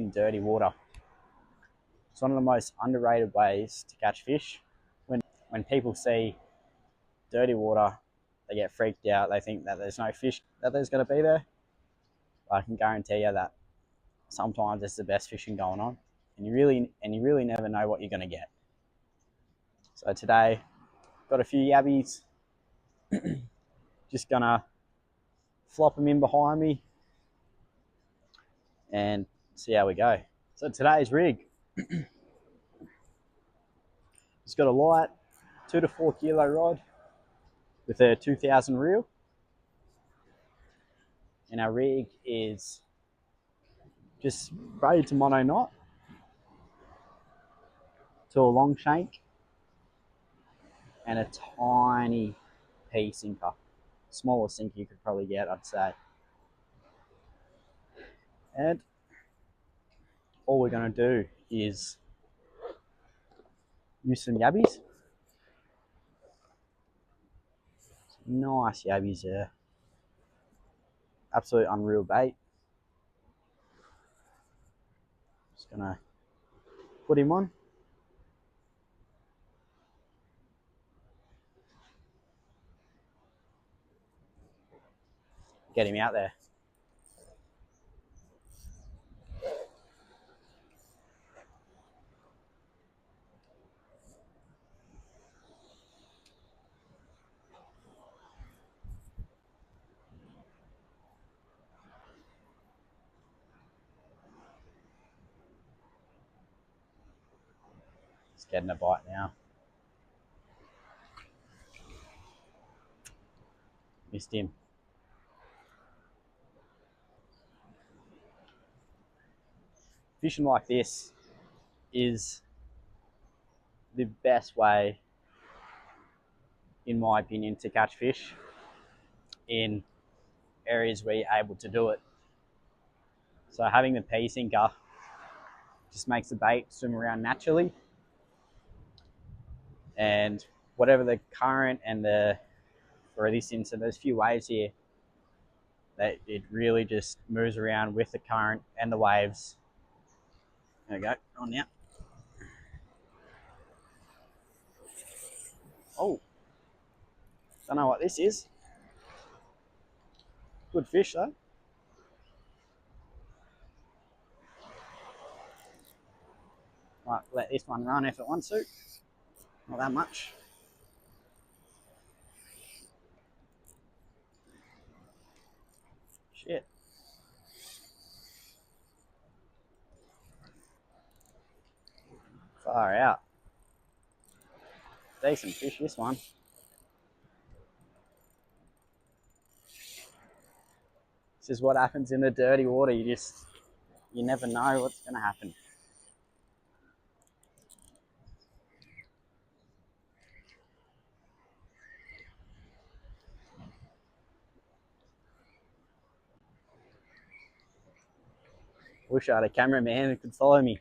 in dirty water. It's one of the most underrated ways to catch fish. When people see dirty water, they get freaked out. They think that there's no fish that there's going to be there. But I can guarantee you that sometimes it's the best fishing going on, and you really never know what you're going to get. So today, got a few yabbies. Just gonna flop them in behind me and see how we go. So today's rig, it's got a light 2 to 4 kilo rod with a 2000 reel, and our rig is just braided to mono knot to a long shank and a tiny P sinker, smallest sinker you could probably get, I'd say. And all we're going to do is use some yabbies. Nice yabbies there. Absolute unreal bait. Just going to put him on. Get him out there. He's getting a bite now. Missed him. Fishing like this is the best way, in my opinion, to catch fish in areas where you're able to do it. So having the P sinker just makes the bait swim around naturally, and whatever the current and for this instance, there's a few waves here, that it really just moves around with the current and the waves. There we go, on now. Oh, don't know what this is. Good fish though. Might let this one run if it wants to. Not that much. Shit. Far out. Decent fish, this one. This is what happens in the dirty water. You never know what's going to happen. Wish I had a cameraman who could follow me.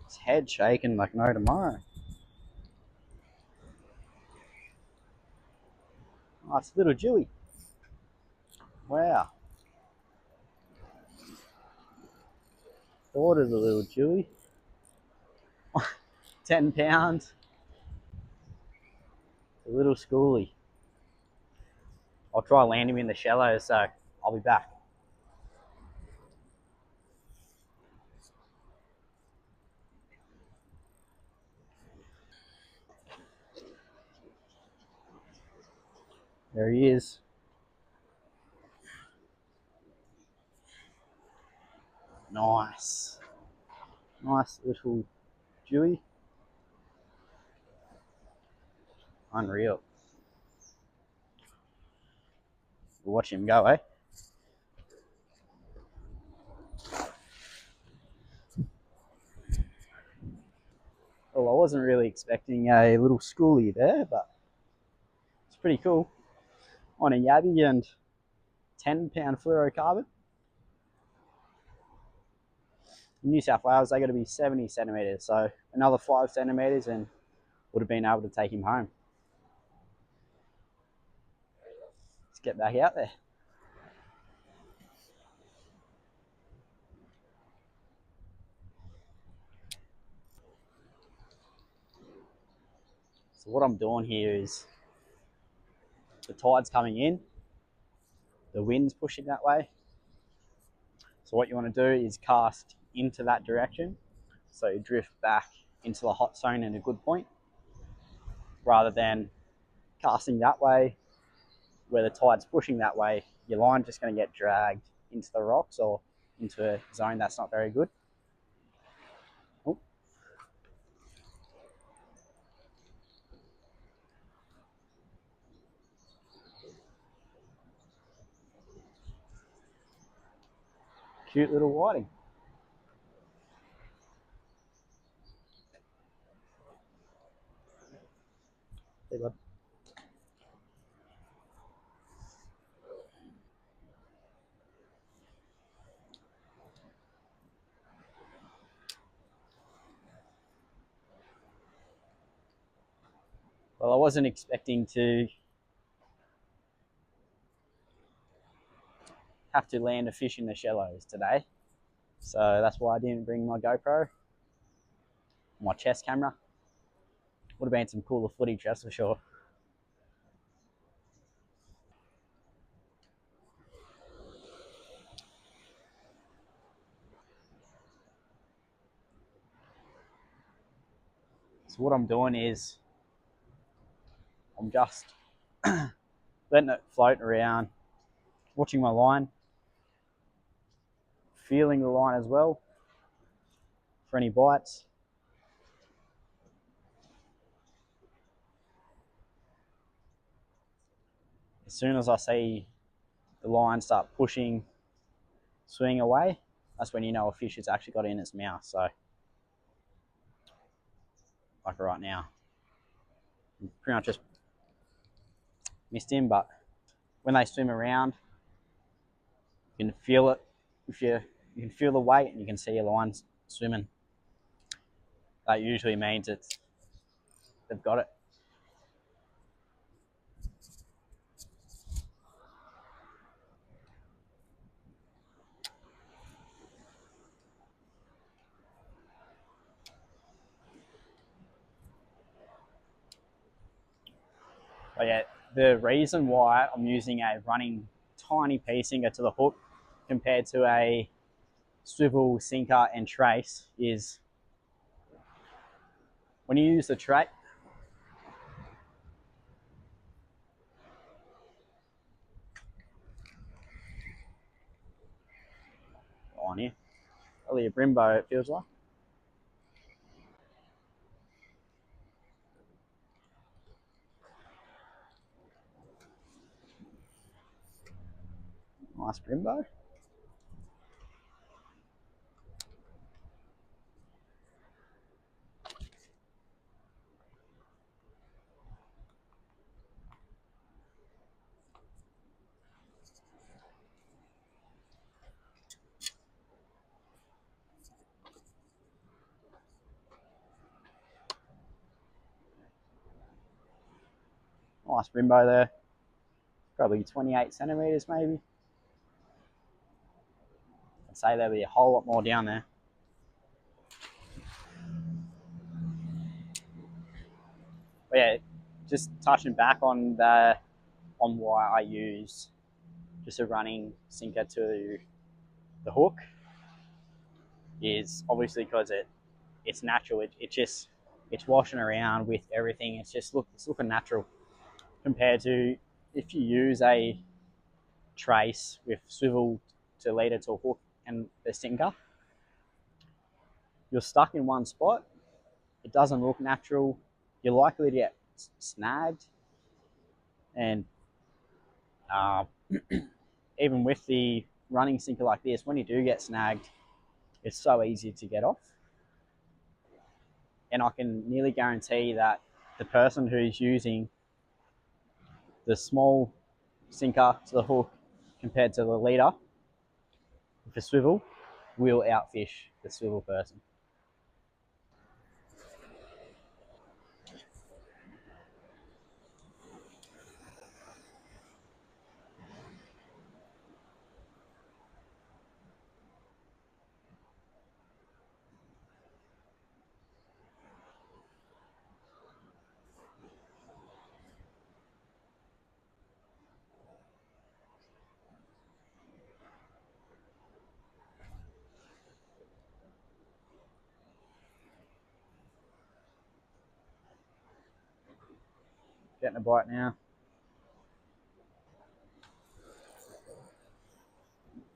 His head shaking like no tomorrow. Oh, it's a little Jewy. Wow. Thought it was a little Jewy. 10 pounds. A little schoolie. I'll try land him in the shallows, so I'll be back. There he is. Nice. Nice little Jewy. Unreal. We'll watch him go, eh? Well, I wasn't really expecting a little schoolie there, but it's pretty cool. On a yabby and 10-pound fluorocarbon. In New South Wales, they got to be 70 centimetres, so another 5 centimetres and would have been able to take him home. Let's get back out there. So what I'm doing here is the tide's coming in, the wind's pushing that way. So what you want to do is cast into that direction, so you drift back into the hot zone in a good point, rather than casting that way where the tide's pushing that way. Your line's just going to get dragged into the rocks or into a zone that's not very good. Oh. Cute little whiting. Hey, bud. Well, I wasn't expecting to have to land a fish in the shallows today, so that's why I didn't bring my GoPro, my chest camera. Would have been some cooler footage, that's for sure. So what I'm doing is I'm just letting it float around, watching my line, feeling the line as well for any bites. As soon as I see the line start pushing, swinging away, that's when you know a fish has actually got it in its mouth. So, like right now, pretty much just missed him, but when they swim around, you can feel it. If you can feel the weight and you can see your lines swimming, that usually means they've got it. But yeah, the reason why I'm using a running tiny P sinker to the hook compared to a swivel sinker and trace is when you use the trace. On here, probably a Brimbo, it feels like. Nice Brimbo. Nice Brimbo there. Probably 28 centimetres maybe. I'd say there'll be a whole lot more down there. But yeah, just touching back on why I use just a running sinker to the hook is obviously because it's natural. It's washing around with everything. It's looking natural compared to if you use a trace with swivel to lead it to a hook and the sinker. You're stuck in one spot. It doesn't look natural. You're likely to get snagged, and even with the running sinker like this, when you do get snagged, it's so easy to get off. and I can nearly guarantee that the person who's using the small sinker to the hook compared to the leader with a swivel will outfish the swivel person. Getting a bite now.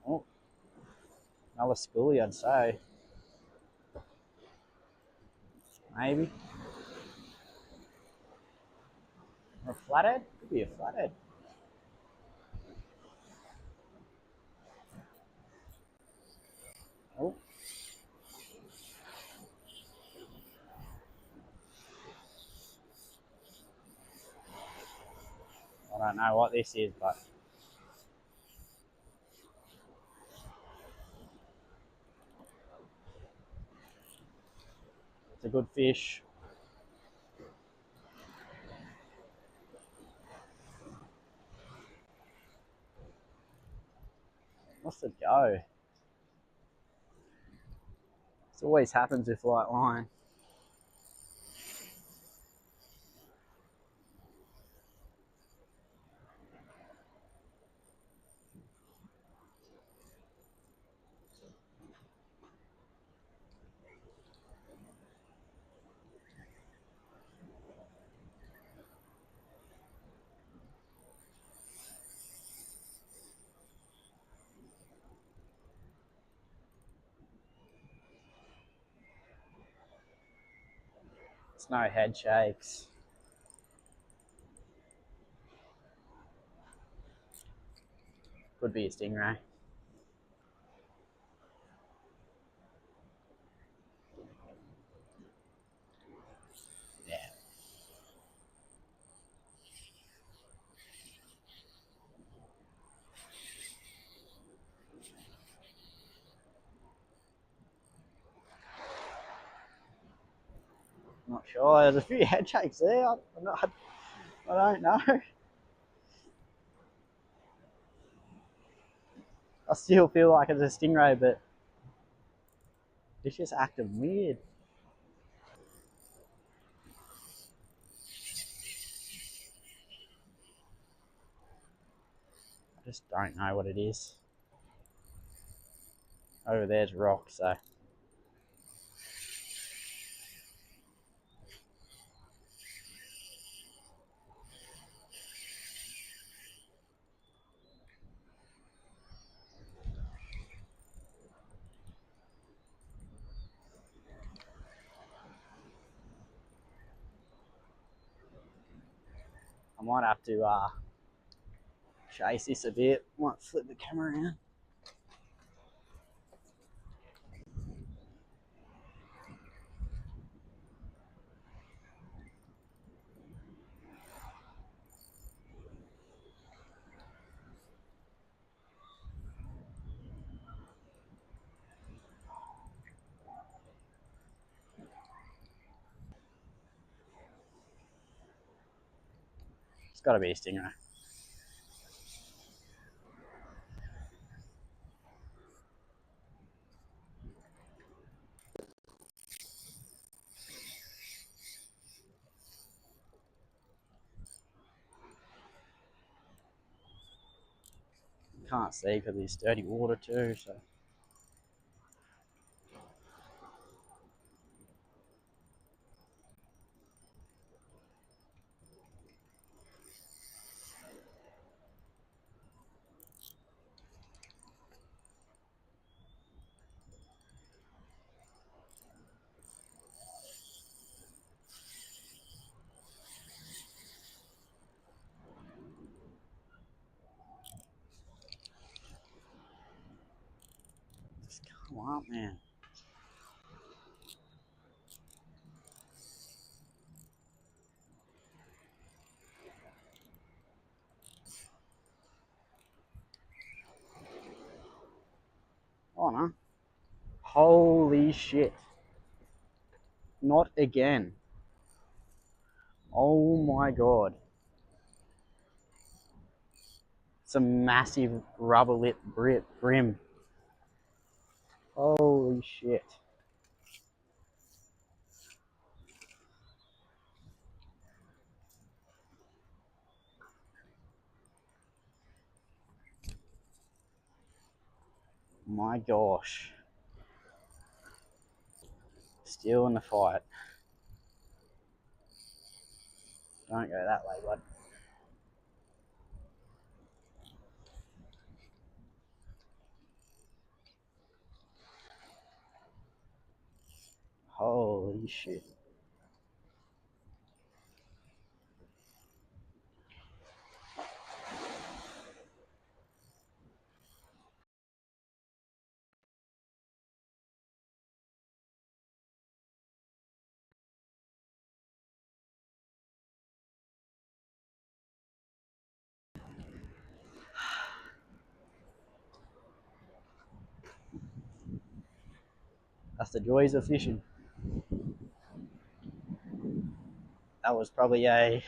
Oh, another schoolie, I'd say. Maybe. Or a flathead? Could be a flathead. Oh, I don't know what this is, but it's a good fish. What's it go? This always happens with light line. It's no head shakes. Could be a stingray. Yeah. Not sure. There's a few head shakes there. I don't know. I still feel like it's a stingray, but it's just acting weird. I just don't know what it is. Over there's rock, so I might have to chase this a bit. Might flip the camera around. It's got to be a stingray. Can't see because it's dirty water too, so just come on, man. shit. Not again. Oh my god. It's a massive rubber lip brim. Holy shit. My gosh. Still in the fight. Don't go that way, bud. Holy shit. That's the joys of fishing. That was probably a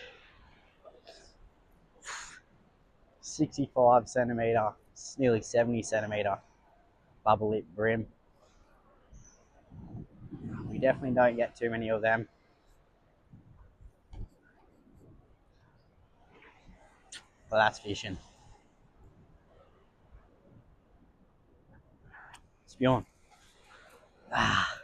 65 centimetre, nearly 70 centimetre bubble lip brim. We definitely don't get too many of them. But that's fishing. Spewing. Ah.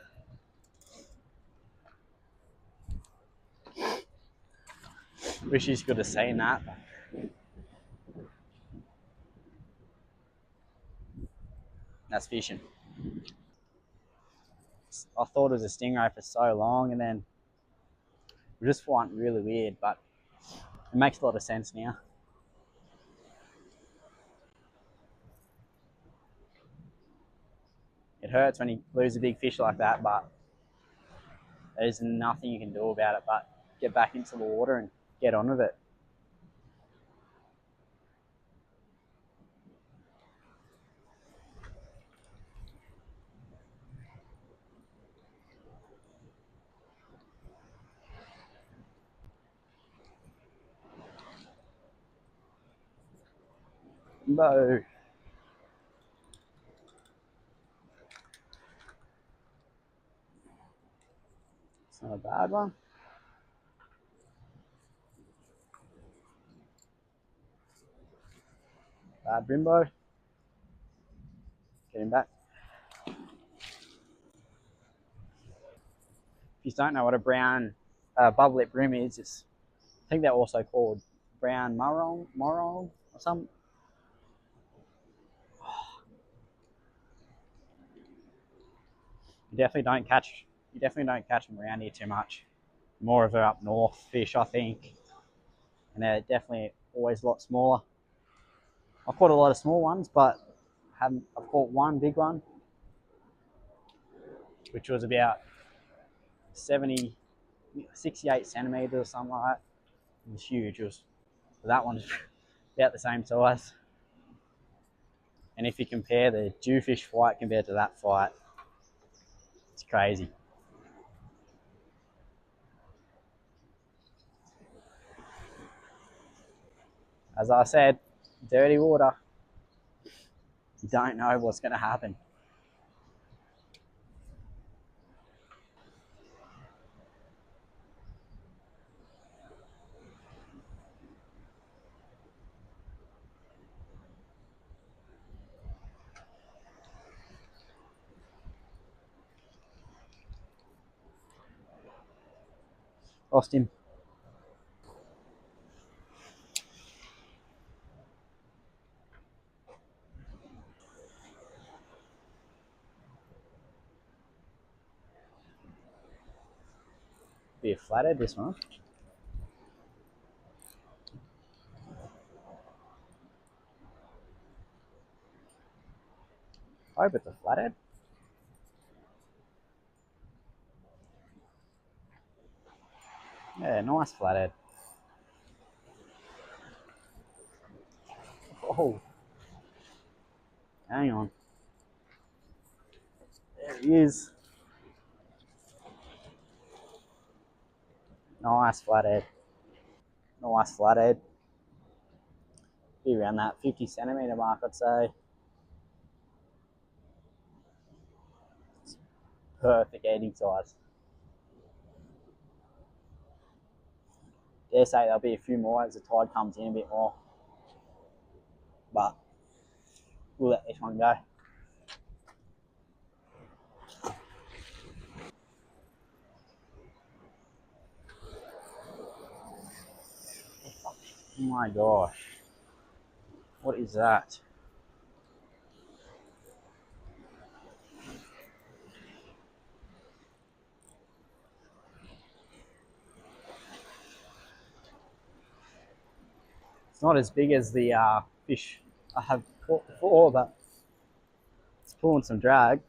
Wish you could have seen that. That's fishing. I thought it was a stingray for so long, and then we just find it really weird, but it makes a lot of sense now. It hurts when you lose a big fish like that, but there's nothing you can do about it but get back into the water and get on with it. No. It's not a bad one. Bad Brimbo. Get him back. If you don't know what a brown bubble lip brim is, I think they're also called brown marron or something. You definitely don't catch them around here too much. More of a up north fish, I think, and they're definitely always a lot smaller. I've caught a lot of small ones, but I've caught one big one, which was about 70, 68 centimeters or something like that. It was huge. That one's about the same size. And if you compare the jewfish fight compared to that fight, it's crazy. As I said, dirty water. You don't know what's going to happen. Lost him. Be a flathead this one. I hope it's a flathead. Yeah, nice flathead. Oh, hang on. There he is. Nice flathead. Nice flathead. Be around that 50 centimetre mark, I'd say. Perfect eating size. Dare say there'll be a few more as the tide comes in a bit more. But we'll let this one go. Oh my gosh. What is that? It's not as big as the fish I have caught before, but it's pulling some drag.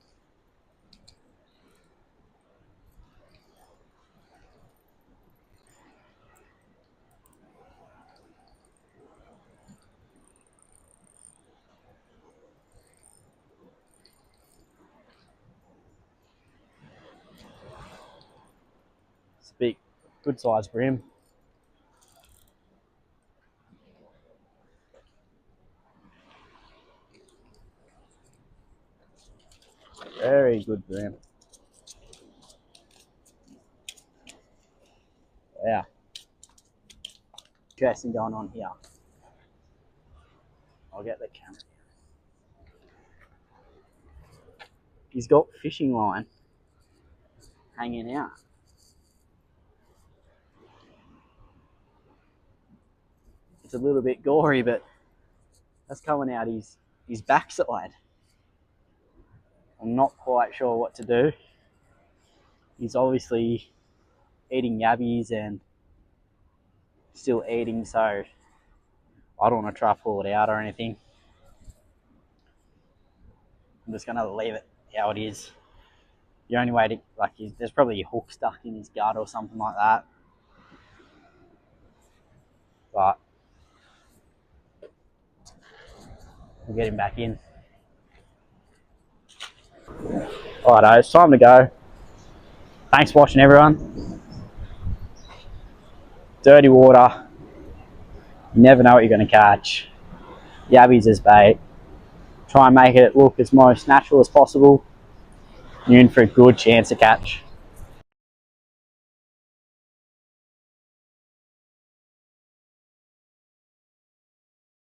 It's a big, good sized brim. Very good brim. Yeah. Interesting going on here. I'll get the camera. He's got fishing line hanging out. It's a little bit gory, but that's coming out his backside. I'm not quite sure what to do. He's obviously eating yabbies and still eating, so I don't want to try to pull it out or anything. I'm just going to leave it how it is. The only way to, like, there's probably a hook stuck in his gut or something like that. But we'll get him back in. Alright, it's time to go. Thanks for watching, everyone. Dirty water. You never know what you're going to catch. Yabbies as bait. Try and make it look as most natural as possible. You're in for a good chance to catch.